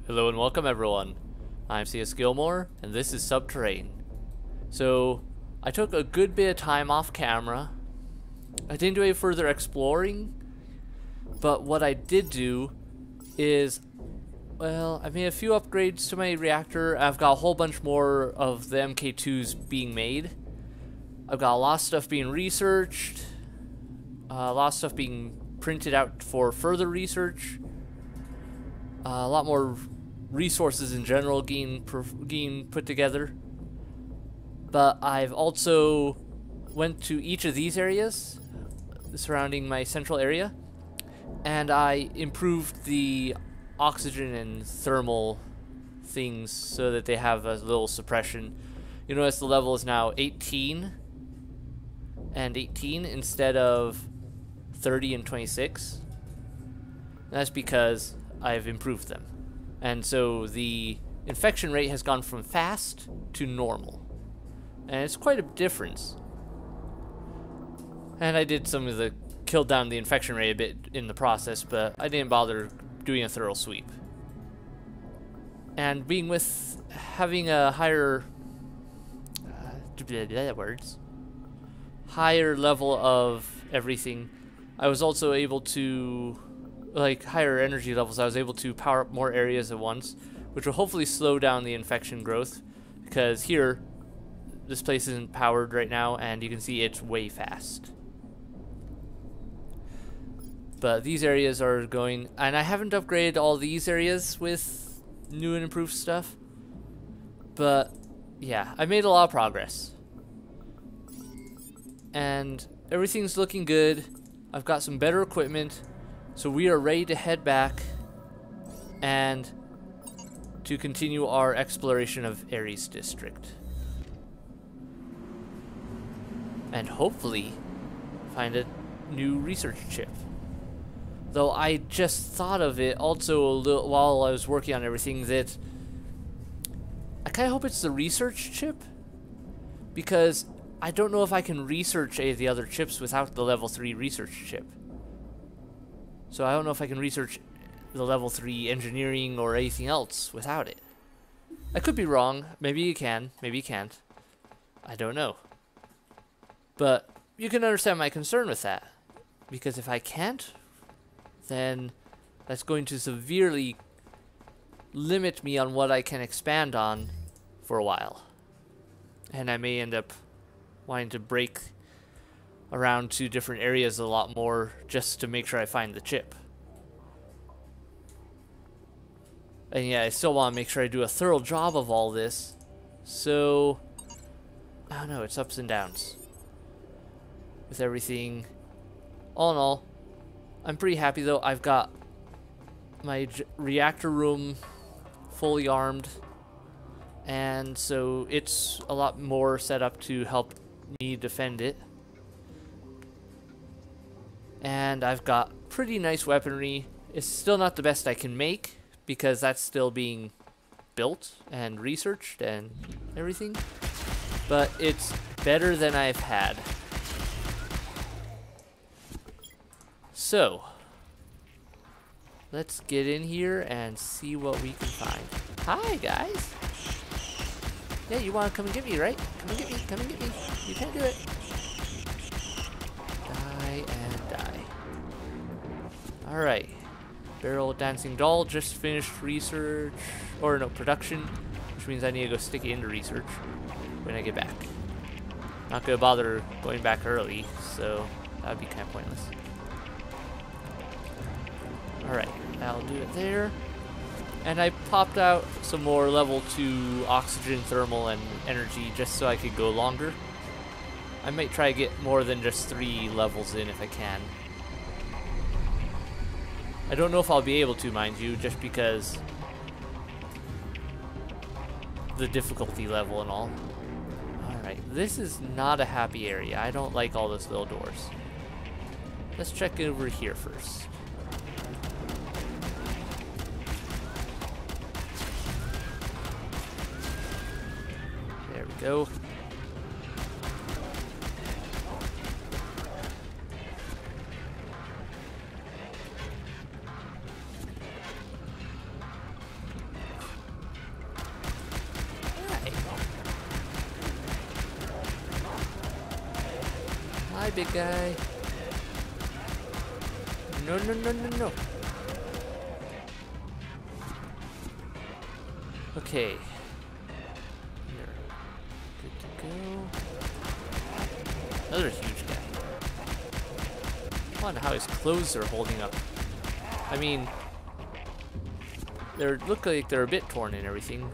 Hello and welcome everyone. I'm C.S.Gilmore and this is Subterrain. So I took a good bit of time off camera. I didn't do any further exploring, but what I did do is, well, I made a few upgrades to my reactor. I've got a whole bunch more of the MK2s being made. I've got a lot of stuff being researched, a lot of stuff being printed out for further research, a lot more resources in general being put together. But I've also went to each of these areas surrounding my central area, and I improved the oxygen and thermal things so that they have a little suppression. You notice the level is now 18 and 18 instead of 30 and 26. That's because I've improved them. And so the infection rate has gone from fast to normal. And it's quite a difference. And I did some of the killed down the infection rate a bit in the process, but I didn't bother doing a thorough sweep. And being with having a higher higher level of everything, I was also able to, like, higher energy levels, I was able to power up more areas at once, which will hopefully slow down the infection growth, because here this place isn't powered right now and you can see it's way fast. But these areas are going, and I haven't upgraded all these areas with new and improved stuff, but yeah, I made a lot of progress and everything's looking good. I've got some better equipment, so we are ready to head back and to continue our exploration of Aries district and hopefully find a new research chip. Though I just thought of it also a little while I was working on everything, that I kind of hope it's the research chip, because I don't know if I can research any of the other chips without the level 3 research chip. So I don't know if I can research the level 3 engineering or anything else without it. I could be wrong. Maybe you can, maybe you can't. I don't know. But you can understand my concern with that, because if I can't, then that's going to severely limit me on what I can expand on for a while. And I may end up wanting to break around to different areas a lot more just to make sure I find the chip. And yeah, I still want to make sure I do a thorough job of all this. So, I don't know, it's ups and downs with everything. All in all, I'm pretty happy though. I've got my reactor room fully armed, and so it's a lot more set up to help me defend it. And I've got pretty nice weaponry. It's still not the best I can make, because that's still being built and researched and everything, but it's better than I've had. So, let's get in here and see what we can find. Hi, guys. Yeah, you want to come and get me, right? Come and get me, come and get me. You can't do it. Die and die. Alright. Barrel Dancing Doll just finished research, or no, production, which means I need to go stick it into research when I get back. Not gonna bother going back early, so that would be kind of pointless. Alright, that'll do it there. And I popped out some more level 2 oxygen, thermal, and energy just so I could go longer. I might try to get more than just 3 levels in if I can. I don't know if I'll be able to, mind you, just because the difficulty level and all. Alright, this is not a happy area. I don't like all those little doors. Let's check over here first. There we go. big guy. No, no, no, no, no. Okay. Here. Good to go. Another huge guy. I wonder how his clothes are holding up. I mean, they look like they're a bit torn and everything,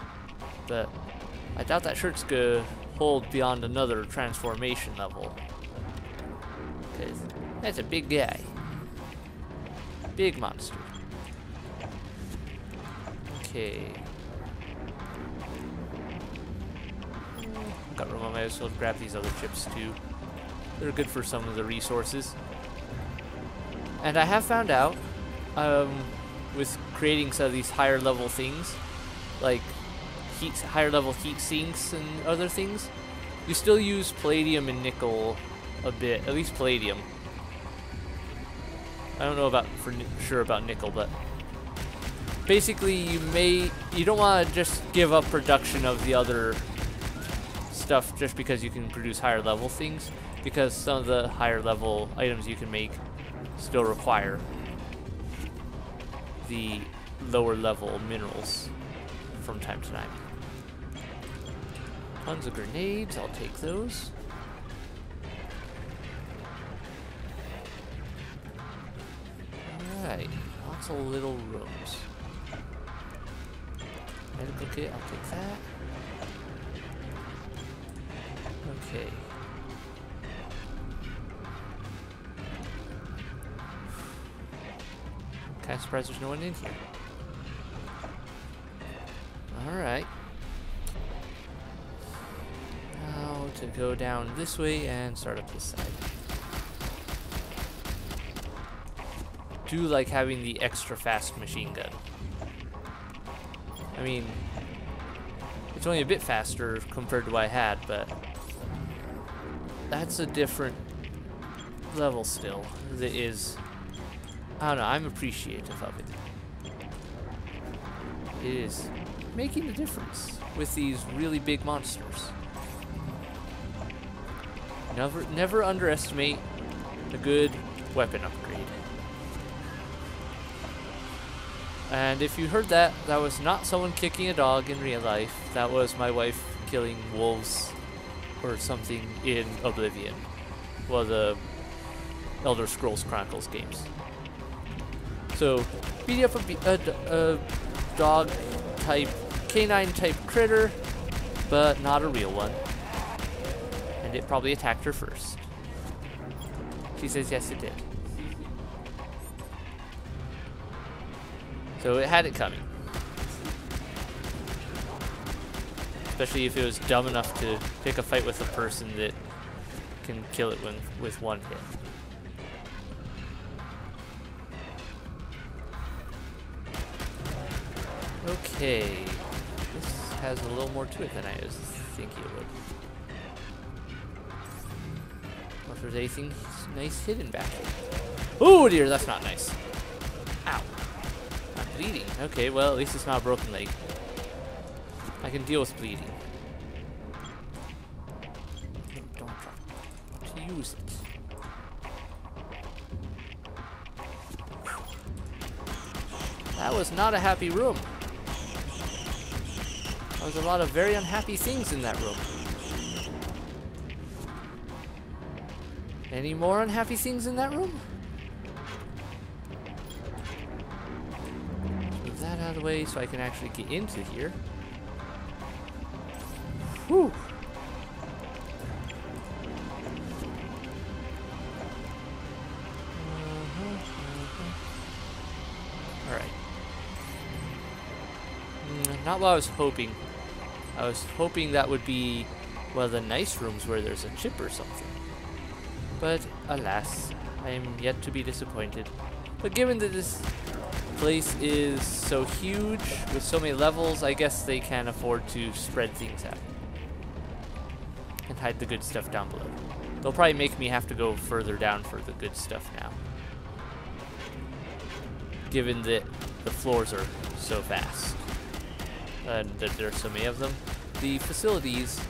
but I doubt that shirt's gonna hold beyond another transformation level. Cause that's a big guy. Big monster. Okay. Got room on my so I'll grab these other chips too. They're good for some of the resources. And I have found out, with creating some of these higher level things, like higher level heat sinks and other things, you still use palladium and nickel a bit, at least palladium. I don't know for sure about nickel, but basically you don't want to just give up production of the other stuff just because you can produce higher level things, because some of the higher level items you can make still require the lower level minerals from time to time. Tons of grenades, I'll take those. Alright, lots of little rooms. Medical kit, I'll take that. Okay. Kind of surprised there's no one in here. Alright. Now to go down this way and start up this side. Do like having the extra fast machine gun. I mean, it's only a bit faster compared to what I had, but that's a different level still. That is, I don't know, I'm appreciative of it. It is making a difference with these really big monsters. Never underestimate a good weapon upgrade. And if you heard that, that was not someone kicking a dog in real life. That was my wife killing wolves or something in Oblivion. Well, the Elder Scrolls Chronicles games. So, beating up a dog type, canine type critter, but not a real one. And it probably attacked her first. She says yes, it did. So it had it coming. Especially if it was dumb enough to pick a fight with a person that can kill it with one hit. Okay. This has a little more to it than I was thinking it would. Or if there's anything nice hidden back here. Oh dear, that's not nice. Ow. Bleeding. Okay, well, at least it's not a broken leg. I can deal with bleeding. Don't try to use it. That was not a happy room. There was a lot of very unhappy things in that room. Any more unhappy things in that room? Move that out of the way so I can actually get into here. Whew. Alright. Not what I was hoping. I was hoping that would be one of the nice rooms where there's a chip or something. But alas, I am yet to be disappointed. But given that this place is so huge, with so many levels, I guess they can afford to spread things out. And hide the good stuff down below. They'll probably make me have to go further down for the good stuff now. Given that the floors are so vast. And that there are so many of them. The facilities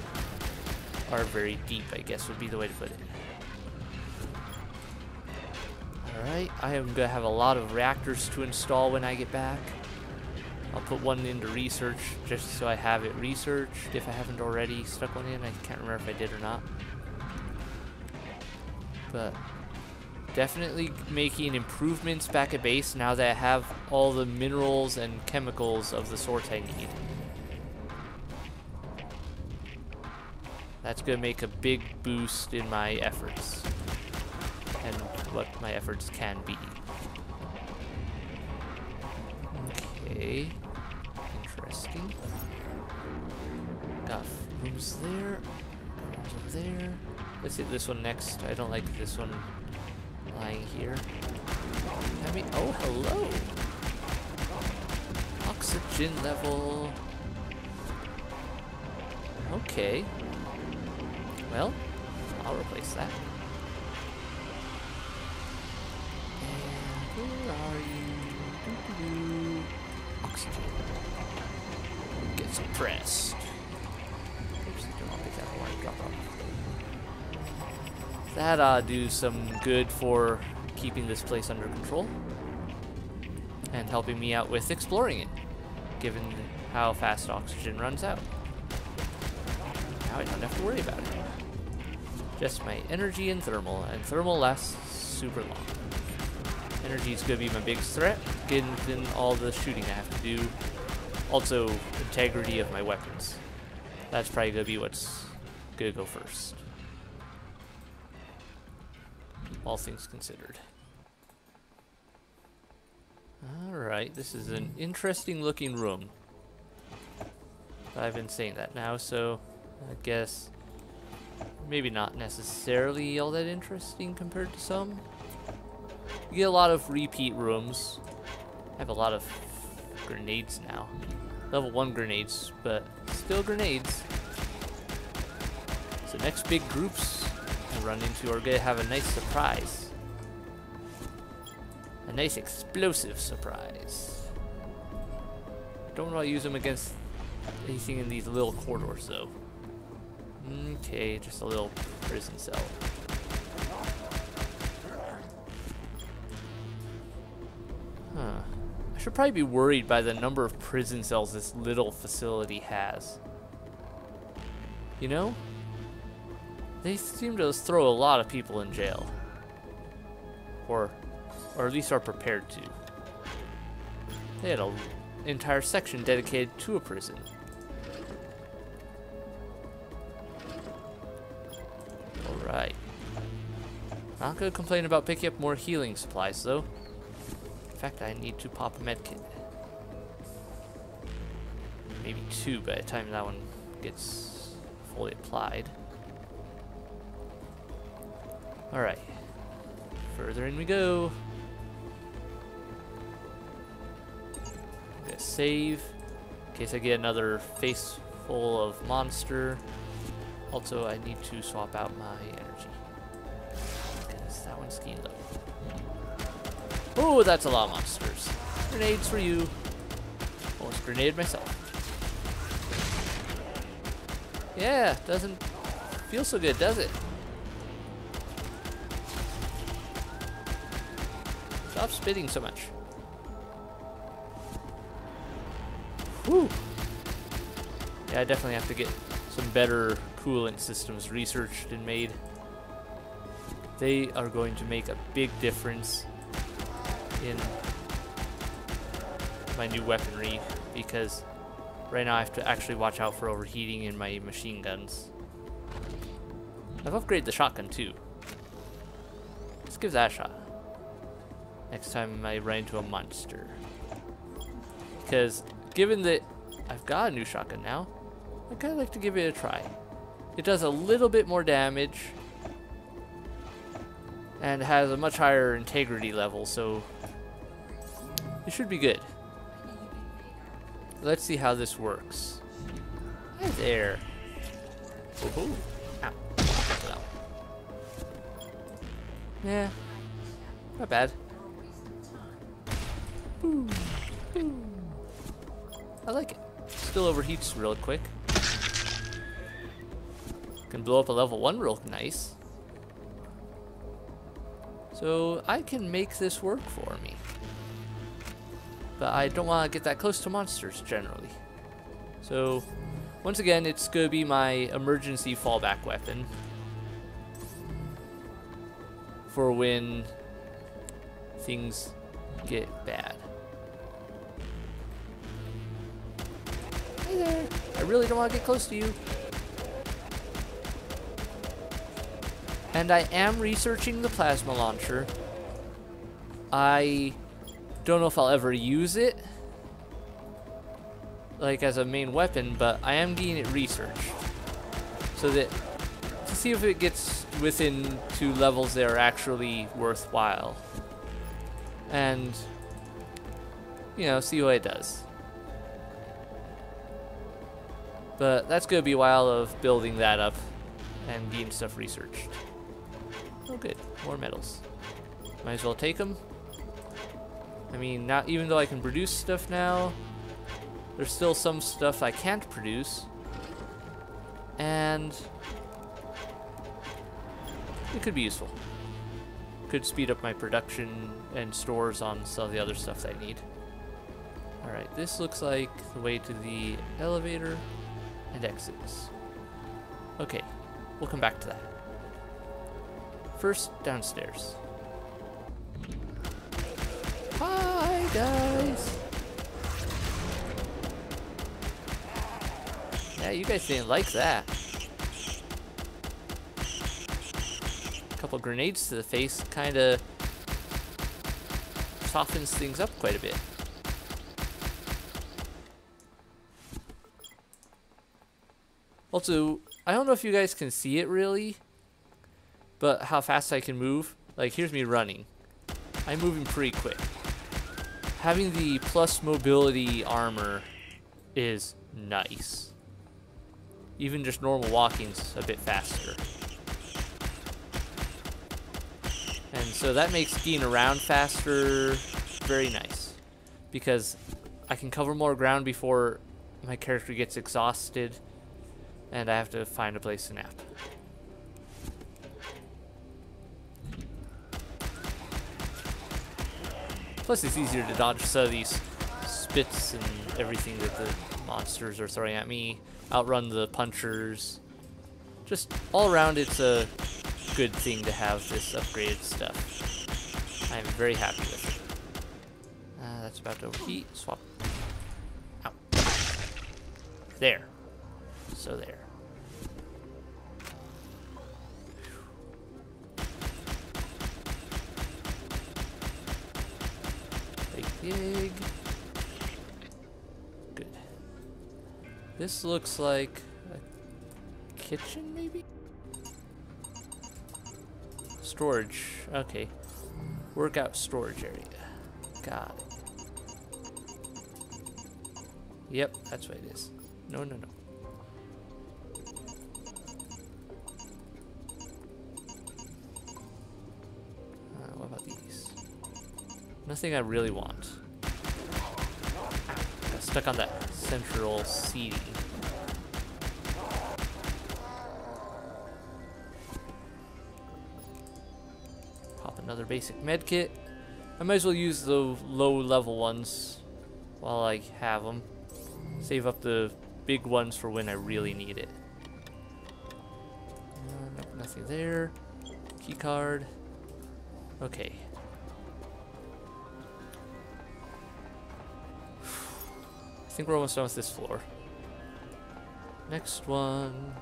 are very deep, I guess would be the way to put it. Alright, I am gonna have a lot of reactors to install when I get back. I'll put one into research just so I have it researched if I haven't already stuck one in. I can't remember if I did or not. But definitely making improvements back at base now that I have all the minerals and chemicals of the sort I need. That's gonna make a big boost in my efforts and what my efforts can be. Okay, interesting. Got rooms there, rooms over there. Let's hit this one next. I don't like this one lying here. I mean, oh, hello. Oxygen level. Okay. Well, I'll replace that. And where are you? Doo-doo-doo. Oxygen. Get suppressed. Oops, don't pick that one. Drop off. That ought to do some good for keeping this place under control and helping me out with exploring it, given how fast oxygen runs out. Now I don't have to worry about it. Just my energy and thermal lasts super long. Energy is going to be my biggest threat, given all the shooting I have to do. Also, integrity of my weapons. That's probably going to be what's going to go first. All things considered. Alright, this is an interesting looking room. I've been saying that now, so I guess maybe not necessarily all that interesting compared to some. You get a lot of repeat rooms. I have a lot of grenades now. Level 1 grenades, but still grenades. So next big groups I run into are gonna have a nice surprise. A nice explosive surprise. Don't want to use them against anything in these little corridors though. Okay, just a little prison cell. Huh. I should probably be worried by the number of prison cells this little facility has. You know? They seem to throw a lot of people in jail. Or at least are prepared to. They had an entire section dedicated to a prison. Alright. Not gonna complain about picking up more healing supplies though. In fact, I need to pop a medkit. Maybe 2 by the time that one gets fully applied. Alright. Further in we go. I'm gonna save in case I get another face full of monster. Also, I need to swap out my energy because that one's skiing low. Oh, that's a lot of monsters. Grenades for you. Almost grenaded myself. Yeah, doesn't feel so good, does it? Stop spitting so much. Whew. Yeah, I definitely have to get some better coolant systems researched and made. They are going to make a big difference in my new weaponry because right now I have to actually watch out for overheating in my machine guns. I've upgraded the shotgun too. Let's give that a shot next time I run into a monster. Because given that I've got a new shotgun now, I kind of like to give it a try. It does a little bit more damage and has a much higher integrity level, so it should be good. Let's see how this works. Hi there. Woohoo. Ow. Yeah, not bad. Ooh. Ooh. I like it. Still overheats real quick. Can blow up a level 1 real nice. So I can make this work for me. But I don't want to get that close to monsters generally. So once again, it's going to be my emergency fallback weapon for when things get bad. Hey there. I really don't want to get close to you. And I am researching the plasma launcher. I don't know if I'll ever use it like as a main weapon, but I am getting it researched so that to see if it gets within to levels that are actually worthwhile, and you know, see what it does. But that's gonna be a while of building that up and getting stuff researched. Oh good, more metals. Might as well take them. I mean, not even though I can produce stuff now, there's still some stuff I can't produce, and it could be useful. Could speed up my production and stores on some of the other stuff that I need. Alright, this looks like the way to the elevator and exits. Okay, we'll come back to that. First, downstairs. Hi, guys! Yeah, you guys didn't like that. A couple grenades to the face kinda softens things up quite a bit. Also, I don't know if you guys can see it really, but how fast I can move. Like, here's me running. I'm moving pretty quick. Having the plus mobility armor is nice. Even just normal walking's a bit faster. And so that makes skiing around faster very nice, because I can cover more ground before my character gets exhausted and I have to find a place to nap. Plus it's easier to dodge some of these spits and everything that the monsters are throwing at me. Outrun the punchers. Just all around it's a good thing to have this upgraded stuff. I'm very happy with it. That's about to overheat. Swap. Ow. There. So there. Take the egg. Good. This looks like a kitchen, maybe? Storage. Okay. Workout storage area. Got it. Yep, that's what it is. No, no, no. What about these? Nothing I really want. Got stuck on that central seating. Pop another basic med kit. I might as well use the low level ones while I have them. Save up the big ones for when I really need it. Nope, nothing there. Key card. Okay. I think we're almost done with this floor. Next one.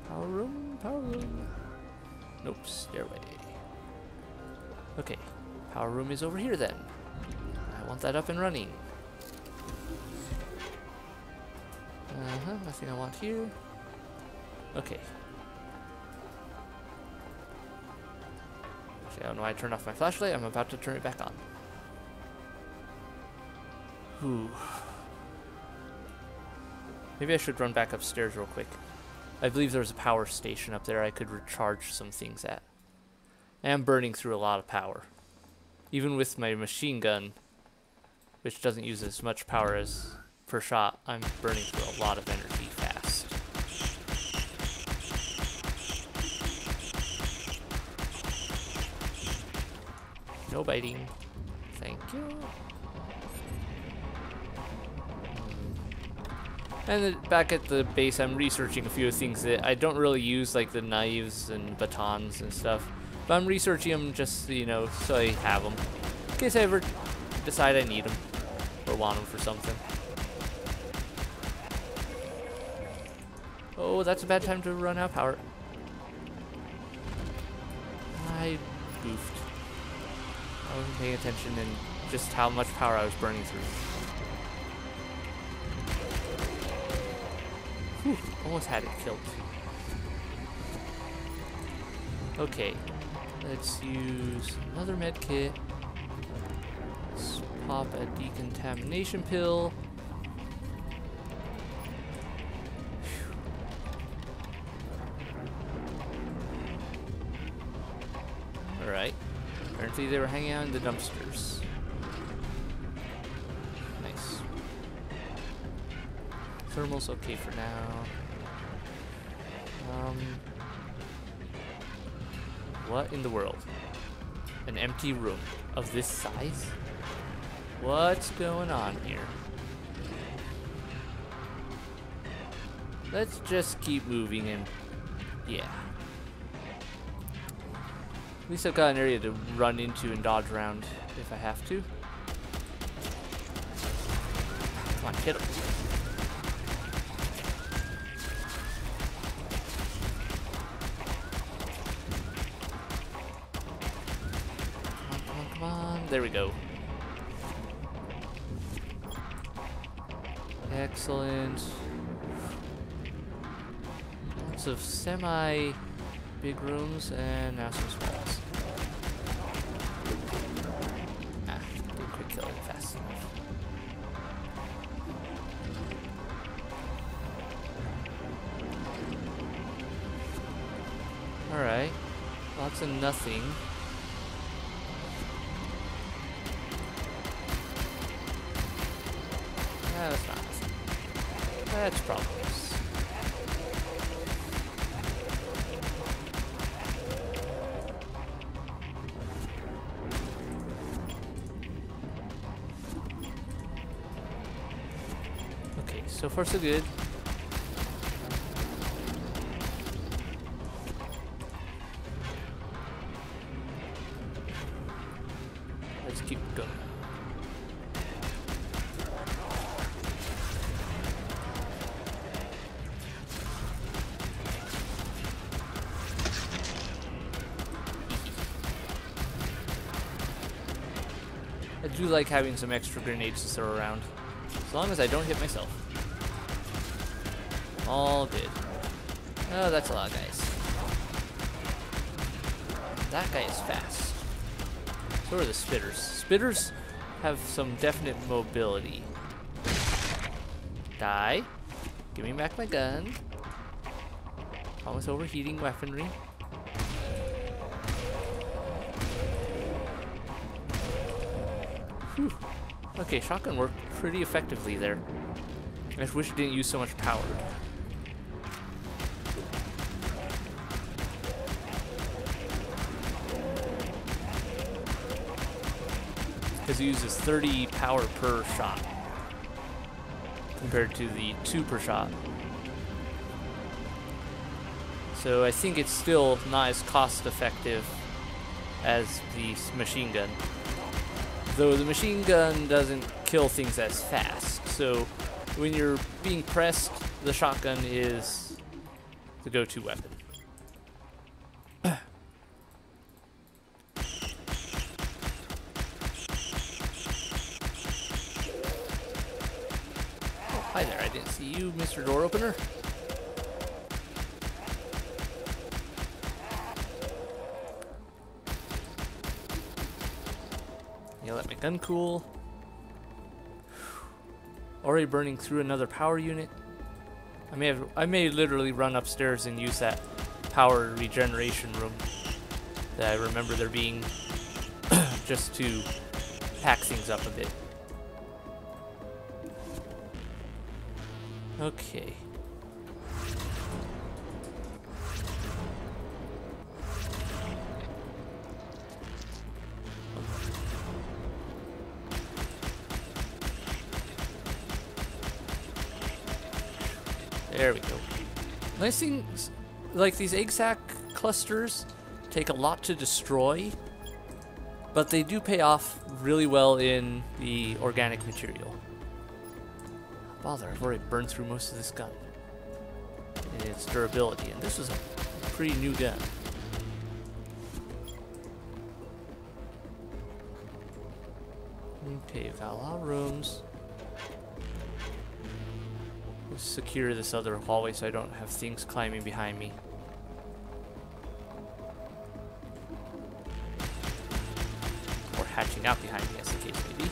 Power room, power room. Nope, stairway. Okay, power room is over here then. I want that up and running. Nothing I want here. Okay. Actually, I don't know why I turned off my flashlight. I'm about to turn it back on. Whew. Maybe I should run back upstairs real quick. I believe there's a power station up there I could recharge some things at. I am burning through a lot of power. Even with my machine gun, which doesn't use as much power as per shot, I'm burning through a lot of energy fast. No biting. Thank you. And then back at the base, I'm researching a few things that I don't really use, like the knives and batons and stuff. But I'm researching them just, you know, so I have them. In case I ever decide I need them or want them for something. Oh, that's a bad time to run out of power. I goofed. I wasn't paying attention and just how much power I was burning through. Whew, almost had it killed. Okay, let's use another med kit. Let's pop a decontamination pill. Alright, apparently they were hanging out in the dumpsters. Nice. Thermal's okay for now. What in the world? An empty room of this size? What's going on here? Let's just keep moving and yeah. At least I've got an area to run into and dodge around if I have to. Come on, hit him. Come on. There we go. Excellent. Lots of semi-big rooms and now some smalls. Didn't quite kill it fast enough. Alright. Lots of nothing. That's not nothing. That's problems. Okay, so far so good. Let's keep going. I do like having some extra grenades to throw around. As long as I don't hit myself. All good. Oh, that's a lot of guys. That guy is fast. So are the spitters. Spitters have some definite mobility. Die. Give me back my gun. Almost overheating weaponry. Whew. Okay, shotgun worked pretty effectively there. I just wish it didn't use so much power. Because it uses 30 power per shot compared to the 2 per shot. So I think it's still not as cost effective as the machine gun. Though the machine gun doesn't kill things as fast. So when you're being pressed, the shotgun is the go-to weapon. Oh, hi there, I didn't see you, Mr. Door Opener. Yeah, let my gun cool. Already burning through another power unit. I may literally run upstairs and use that power regeneration room that I remember there being just to pack things up a bit. Okay. There we go. Nice things, like these egg sac clusters take a lot to destroy, but they do pay off really well in the organic material. Bother, I've already burned through most of this gun. And its durability, and this is a pretty new gun. Okay, we've got a lot of rooms. Let's secure this other hallway so I don't have things climbing behind me. Or hatching out behind me, as the case may be.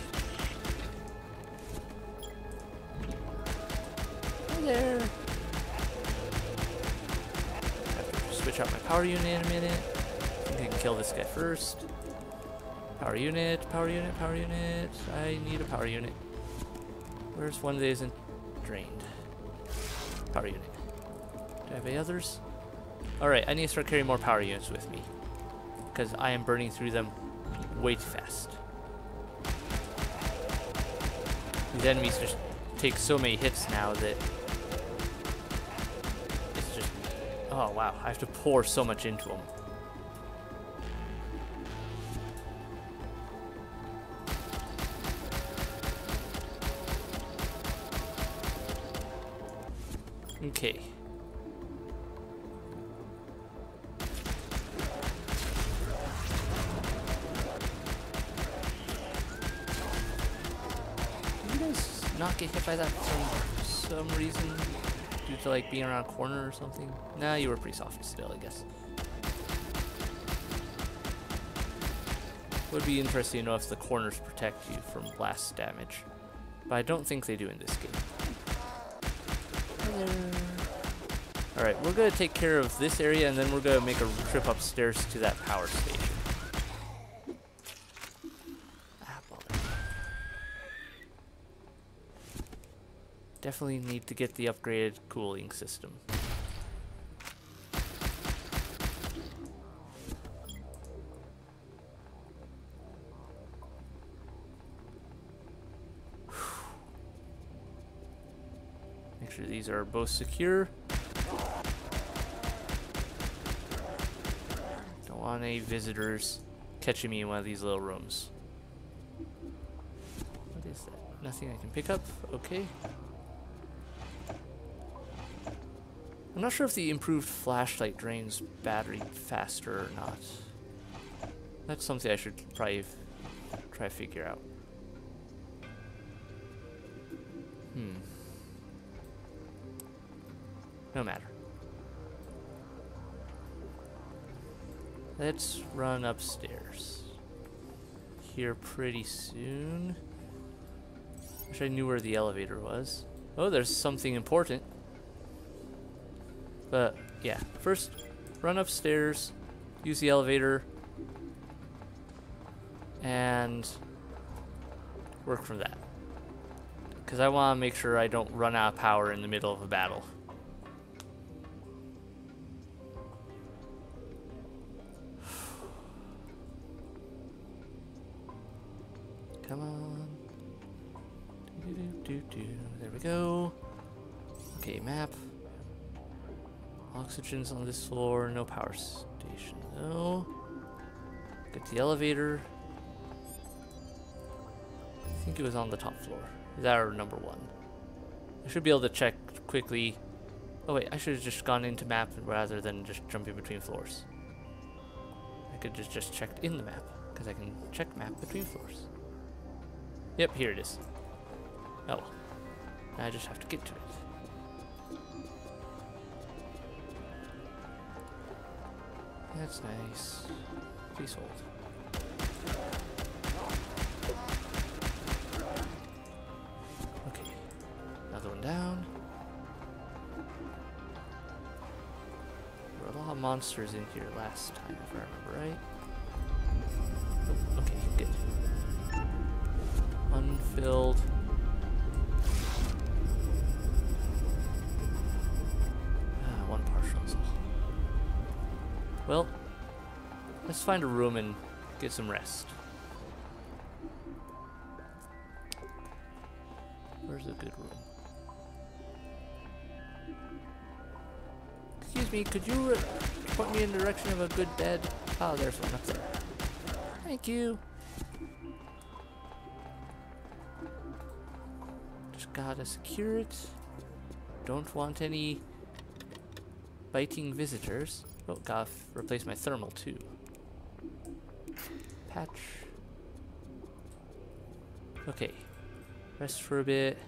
Hi there! Have to switch out my power unit in a minute. I think I can kill this guy first. Power unit, power unit, power unit. I need a power unit. Where's one that isn't drained? Power unit. Do I have any others? Alright, I need to start carrying more power units with me, because I am burning through them way too fast. These enemies just take so many hits now that it's just... Oh wow, I have to pour so much into them. Okay. Did you guys not get hit by that for some reason? Due to like being around a corner or something? Nah, you were pretty soft still, I guess. Would be interesting to know if the corners protect you from blast damage. But I don't think they do in this game. Alright, we're going to take care of this area, and then we're going to make a trip upstairs to that power station. Ah, bother. Definitely need to get the upgraded cooling system. Make sure these are both secure. Don't want any visitors catching me in one of these little rooms. What is that? Nothing I can pick up? Okay. I'm not sure if the improved flashlight drains battery faster or not. That's something I should probably try to figure out. No matter. Let's run upstairs. Here pretty soon. Wish I knew where the elevator was. Oh, there's something important. But yeah, first run upstairs, use the elevator, and work from that. Because I want to make sure I don't run out of power in the middle of a battle. Come on. There we go. Okay, map. Oxygen's on this floor. No power station, though. Get the elevator. I think it was on the top floor. Is that our number one? I should be able to check quickly. Oh wait, I should have just gone into map rather than just jumping between floors. I could just checked in the map, because I can check map between floors. Yep, here it is. Oh well. I just have to get to it. That's nice. Please hold. Okay. Another one down. There were a lot of monsters in here last time, if I remember right. Oh, okay, good. Unfilled. One partial is all. Well, let's find a room and get some rest. Where's a good room? Excuse me, could you point me in the direction of a good bed? Oh, there's one up there. Thank you. Just gotta secure it. Don't want any biting visitors. Oh, gotta replace my thermal too. Patch. Okay. Rest for a bit.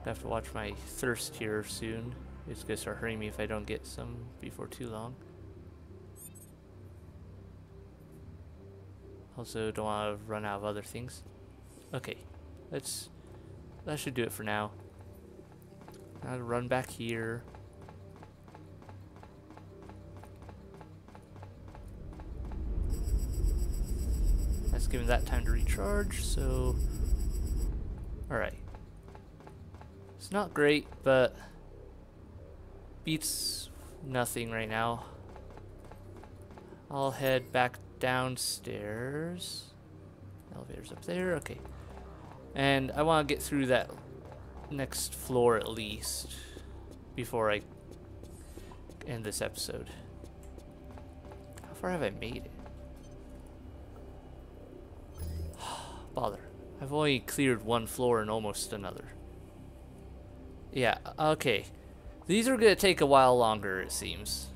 I have to watch my thirst here soon. It's gonna start hurting me if I don't get some before too long. Also, don't want to run out of other things. Okay, that should do it for now. Now to run back here. That's giving that time to recharge, so... Alright. It's not great, but beats nothing right now. I'll head back downstairs. Elevator's up there, okay. And I want to get through that next floor at least before I end this episode. How far have I made it? Bother. I've only cleared one floor and almost another. Yeah, okay. These are gonna take a while longer, it seems.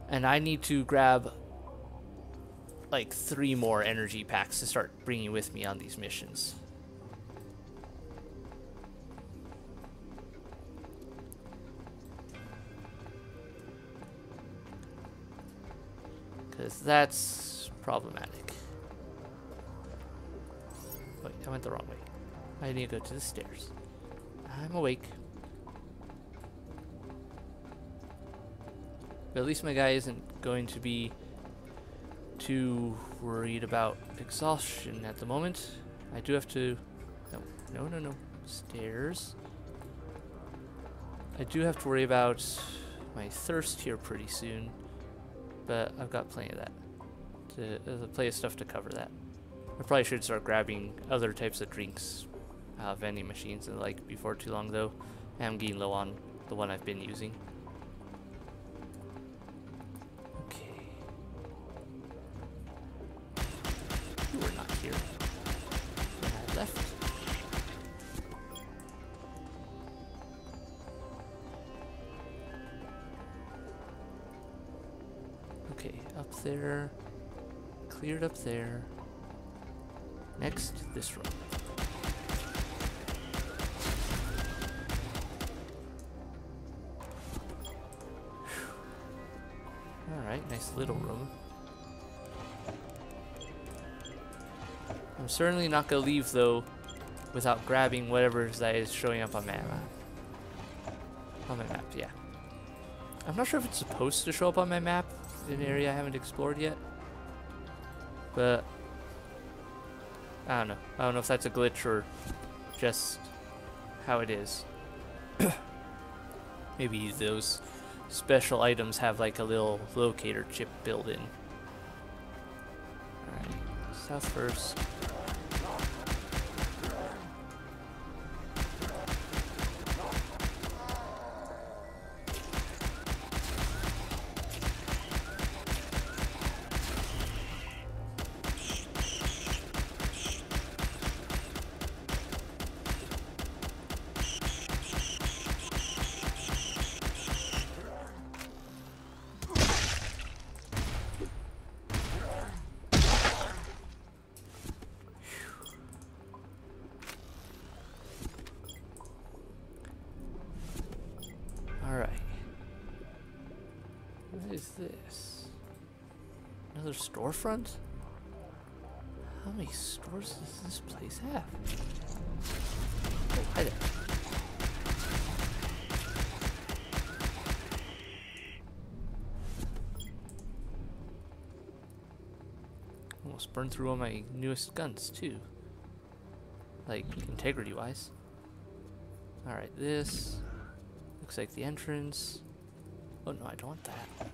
And I need to grab like 3 more energy packs to start bringing with me on these missions. Because that's problematic. Wait, I went the wrong way. I need to go to the stairs. I'm awake. But at least my guy isn't going to be too worried about exhaustion at the moment. I do have to... No. Stairs. I do have to worry about my thirst here pretty soon. But I've got plenty of that. Plenty of stuff to cover that. I probably should start grabbing other types of drinks, vending machines and the like before too long though. I'm getting low on the one I've been using. Okay. You were not here. When I left. Okay, up there. Cleared up there. Next, this room. Alright, nice little room. I'm certainly not going to leave, though, without grabbing whatever that is showing up on my map. On my map, yeah. I'm not sure if it's supposed to show up on my map in an area I haven't explored yet. But I don't know. I don't know if that's a glitch or just how it is. Maybe those special items have like a little locator chip built in. Alright, south first. What is this? Another storefront? How many stores does this place have? Oh, hi there. Almost burned through all my newest guns too. Like, integrity-wise. Alright, this looks like the entrance. Oh no, I don't want that.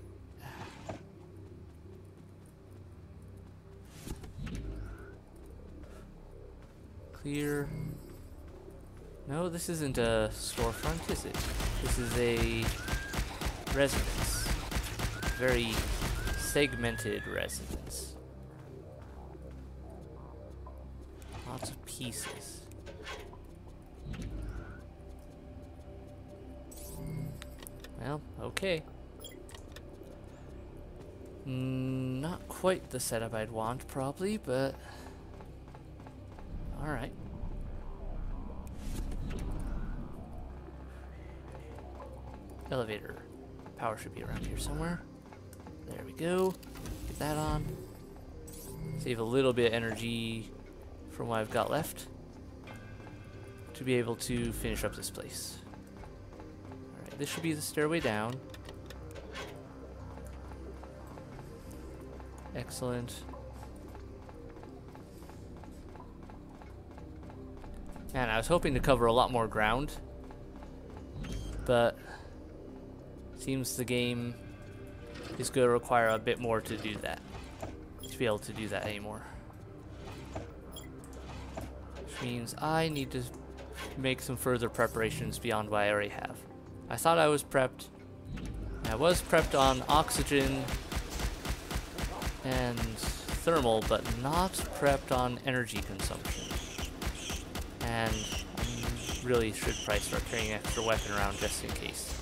Clear. No, this isn't a storefront, is it? This is a residence. Very segmented residence. Lots of pieces. Well, okay. Not quite the setup I'd want, probably, but alright. Elevator. Power should be around here somewhere. There we go. Get that on. Save a little bit of energy from what I've got left to be able to finish up this place. Alright, this should be the stairway down. Excellent. Man, I was hoping to cover a lot more ground, but seems the game is going to require a bit more to do that, to be able to do that anymore. Which means I need to make some further preparations beyond what I already have. I thought I was prepped. I was prepped on oxygen and thermal, but not prepped on energy consumption. And I really should probably start carrying an extra weapon around just in case.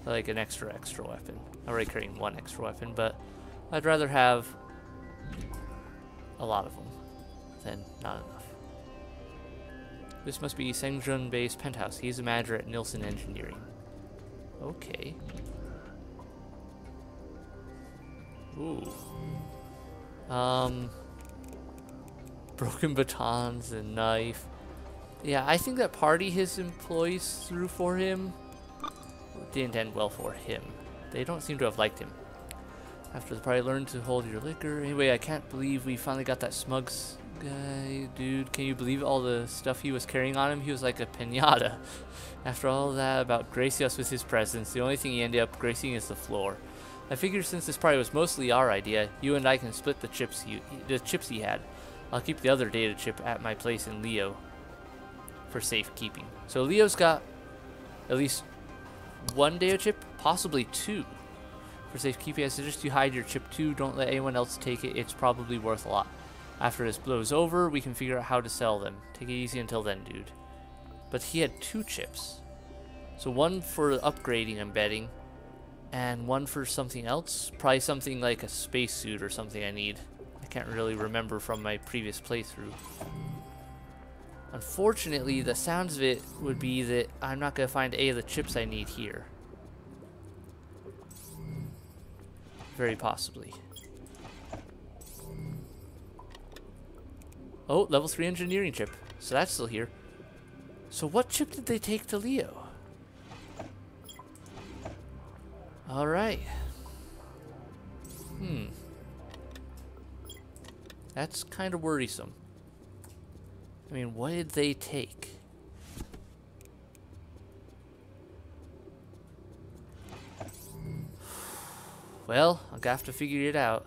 Like an extra weapon. I'm already carrying one extra weapon, but I'd rather have a lot of them than not enough. This must be Sengjun-based penthouse. He's a manager at Nilsson Engineering. Okay. Ooh. Broken batons and knife. Yeah, I think that party his employees threw for him didn't end well for him. They don't seem to have liked him. After the party, learn to hold your liquor. Anyway, I can't believe we finally got that Smugs guy. Dude, can you believe all the stuff he was carrying on him? He was like a piñata. After all that about gracing us with his presence, the only thing he ended up gracing is the floor. I figured since this party was mostly our idea, you and I can split the chips he had. I'll keep the other data chip at my place in Leo for safekeeping. So Leo's got at least one data chip, possibly two, for safekeeping. I suggest you hide your chip too. Don't let anyone else take it. It's probably worth a lot. After this blows over, we can figure out how to sell them. Take it easy until then, dude. But he had two chips. So one for upgrading, I'm betting, and one for something else. Probably something like a spacesuit or something I need. I can't really remember from my previous playthrough. Unfortunately, the sounds of it would be that I'm not going to find any of the chips I need here. Very possibly. Oh, level 3 engineering chip. So that's still here. So what chip did they take to Leo? Alright. That's kind of worrisome. I mean, what did they take? Well, I'm gonna have to figure it out.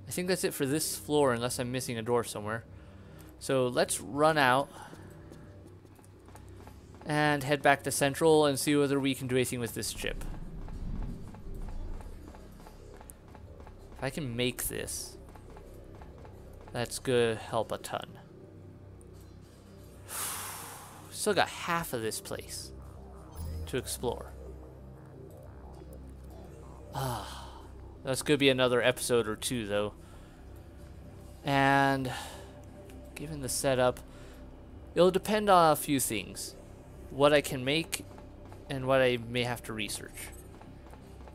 I think that's it for this floor, unless I'm missing a door somewhere. So let's run out and head back to Central and see whether we can do anything with this chip. If I can make this, that's gonna help a ton. Still got half of this place to explore. That's gonna be another episode or two though. And given the setup, it'll depend on a few things. What I can make and what I may have to research.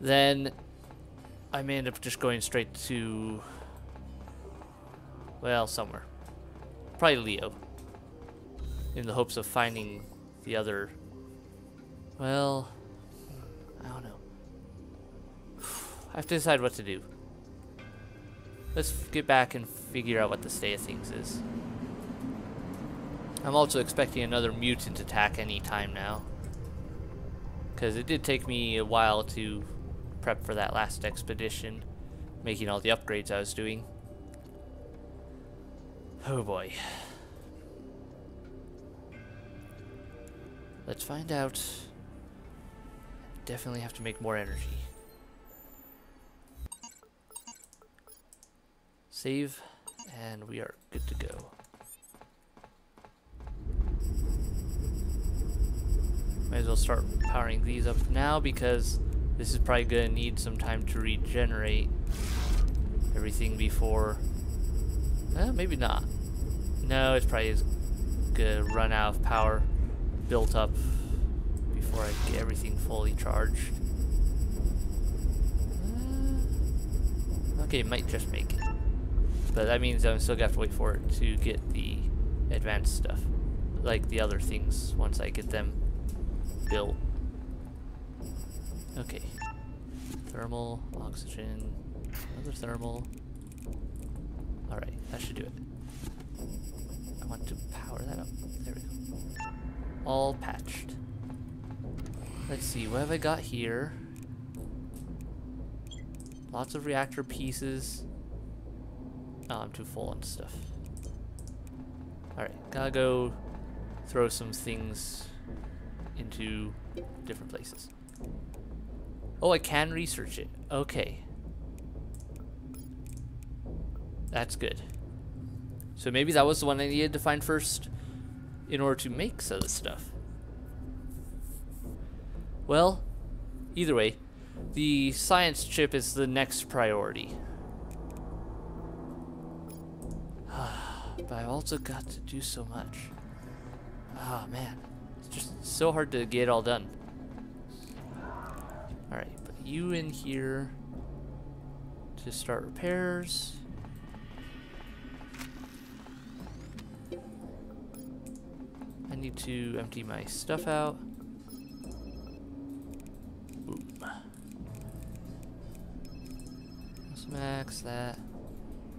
Then I may end up just going straight to, well, somewhere. Probably Leo. In the hopes of finding the other, well, I don't know. I have to decide what to do. Let's get back and figure out what the state of things is. I'm also expecting another mutant attack any time now, because it did take me a while to prep for that last expedition, making all the upgrades I was doing. Oh boy. Let's find out. Definitely have to make more energy. Save, and we are good to go. Might as well start powering these up now because this is probably gonna need some time to regenerate everything before. Maybe not. No, it's probably gonna run out of power built up before I get everything fully charged. Okay, it might just make it. But that means I'm still gonna have to wait for it to get the advanced stuff. Like the other things once I get them built. Okay. Thermal, oxygen, another thermal. Alright, that should do it. I want to power that up. There we go. All patched. Let's see, what have I got here? Lots of reactor pieces. Oh, I'm too full on stuff. Alright, gotta go throw some things into different places. Oh, I can research it. Okay. That's good. So maybe that was the one I needed to find first in order to make some of this stuff. Well, either way, the science chip is the next priority. But I've also got to do so much. Oh man, it's just so hard to get it all done. Alright, put you in here to start repairs. I need to empty my stuff out. Boom. Let's max that.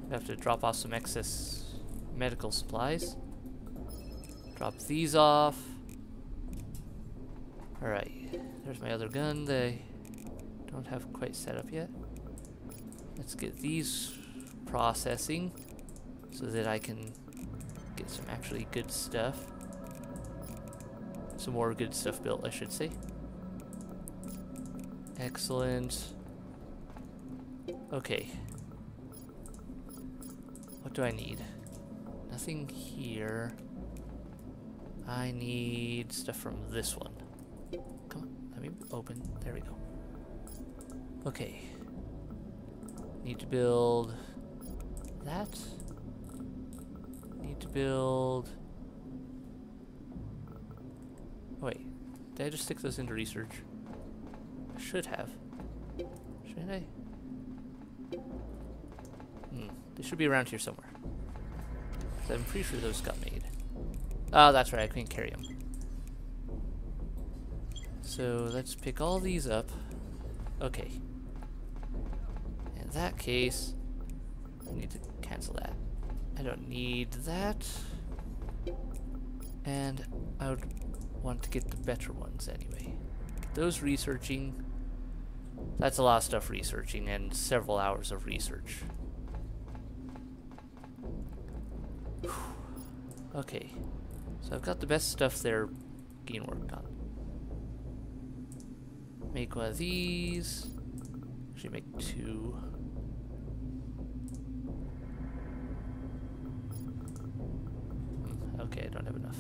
I have to drop off some excess medical supplies. Drop these off. Alright, there's my other gun that I don't have quite set up yet. Let's get these processing so that I can get some actually good stuff. Some more good stuff built, I should say. Excellent. Okay. What do I need? Nothing here. I need stuff from this one. Come on, let me open. There we go. Okay. Need to build that. Need to build... Oh, wait, did I just stick those into research? I should have. Shouldn't I? They should be around here somewhere. I'm pretty sure those got made. Oh, that's right, I couldn't carry them. So let's pick all these up. Okay. In that case, I need to cancel that. I don't need that. And I would want to get the better ones anyway. Get those researching. That's a lot of stuff researching and several hours of research. Whew. Okay, so I've got the best stuff there being worked on. Make one of these. Actually make two. Okay, I don't have enough.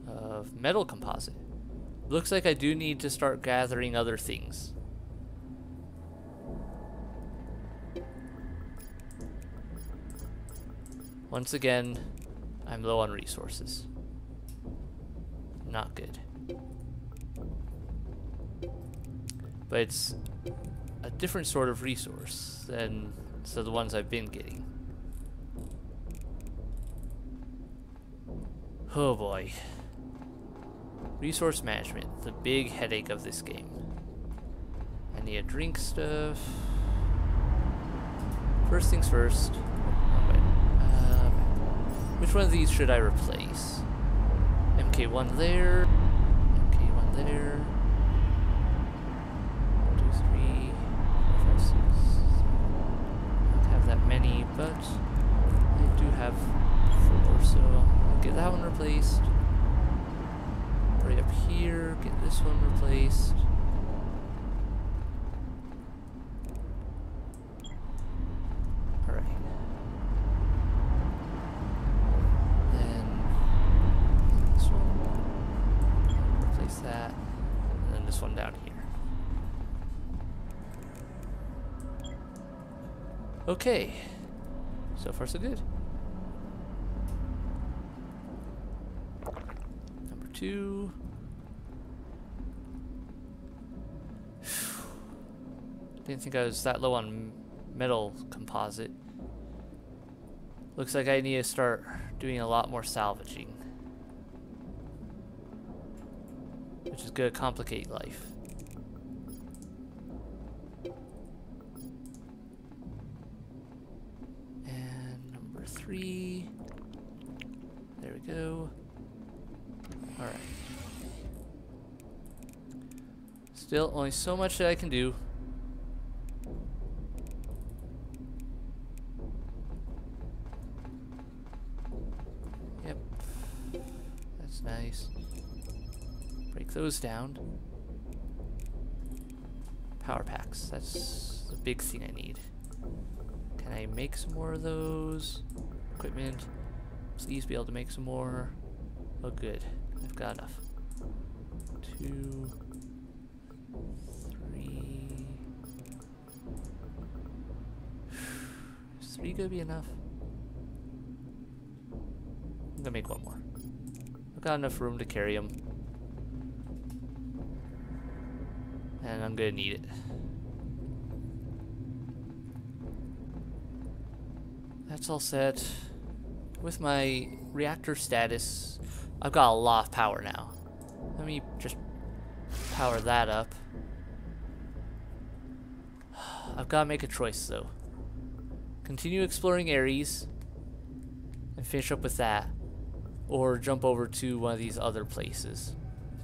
Of metal composite. Looks like I do need to start gathering other things. Once again, I'm low on resources. Not good. But it's a different sort of resource than the ones I've been getting. Oh boy. Resource management, the big headache of this game. I need to drink stuff. First things first. Which one of these should I replace? MK1 there. MK1 there. 1, 2, 3, 4, 5, 6. I don't have that many, but I do have 4, so I'll get that one replaced. up here, get this one replaced. Alright. Then this one. Replace that. And then this one down here. Okay. So far so good. Number 2. Didn't think I was that low on metal composite. Looks like I need to start doing a lot more salvaging, which is gonna complicate life. And number 3. There we go. Alright. Still only so much that I can do. Yep. That's nice. Break those down. Power packs. That's the big thing I need. Can I make some more of those? Equipment. Please be able to make some more. Oh, good. I've got enough. 2, 3. Is 3 gonna be enough? I'm gonna make one more. I've got enough room to carry them. And I'm gonna need it. That's all set. With my reactor status, I've got a lot of power now. Let me just power that up. I've got to make a choice though. Continue exploring Aries and finish up with that, or jump over to one of these other places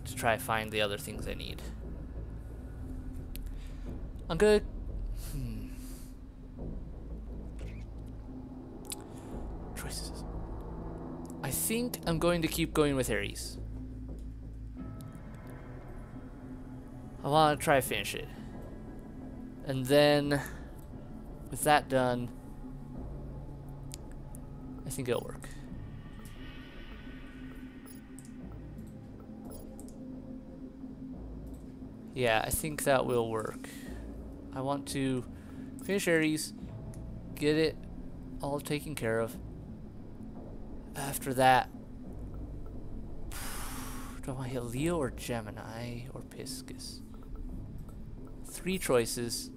to try to find the other things I need. I'm good. Choices. I think I'm going to keep going with Aries. I want to try to finish it. And then, with that done, I think it'll work. Yeah, I think that will work. I want to finish Aries, get it all taken care of. After that, do I want to hit Leo or Gemini or Pisces? 3 choices.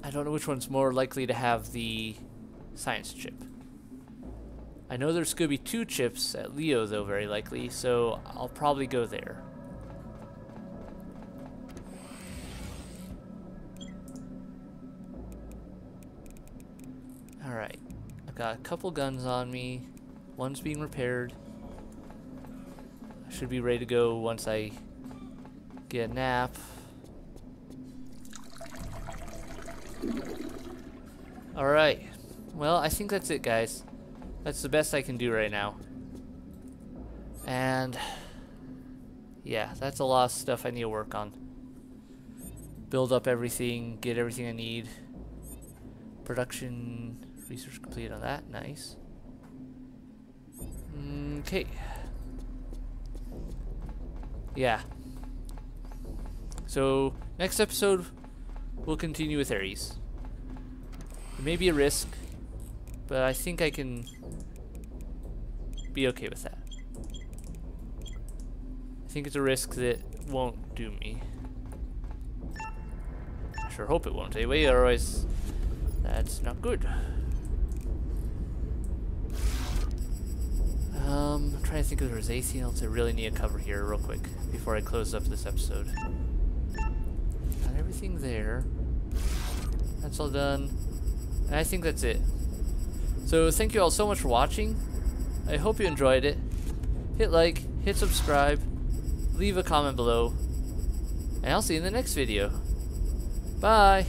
I don't know which one's more likely to have the science chip. I know there's going to be 2 chips at Leo though, very likely, so I'll probably go there. Alright. I've got a couple guns on me. One's being repaired. I should be ready to go once I get a nap. Alright. Well, I think that's it, guys. That's the best I can do right now. And yeah, that's a lot of stuff I need to work on. Build up everything, get everything I need. Production research complete on that. Nice. Okay. Yeah. So next episode we'll continue with Aries. It may be a risk, but I think I can be okay with that. I think it's a risk that won't do me. I sure hope it won't anyway, otherwise that's not good. I'm trying to think if there's anything else I really need to cover here real quick before I close up this episode. Got everything there. That's all done. And I think that's it. So thank you all so much for watching. I hope you enjoyed it. Hit like, hit subscribe, leave a comment below, and I'll see you in the next video. Bye!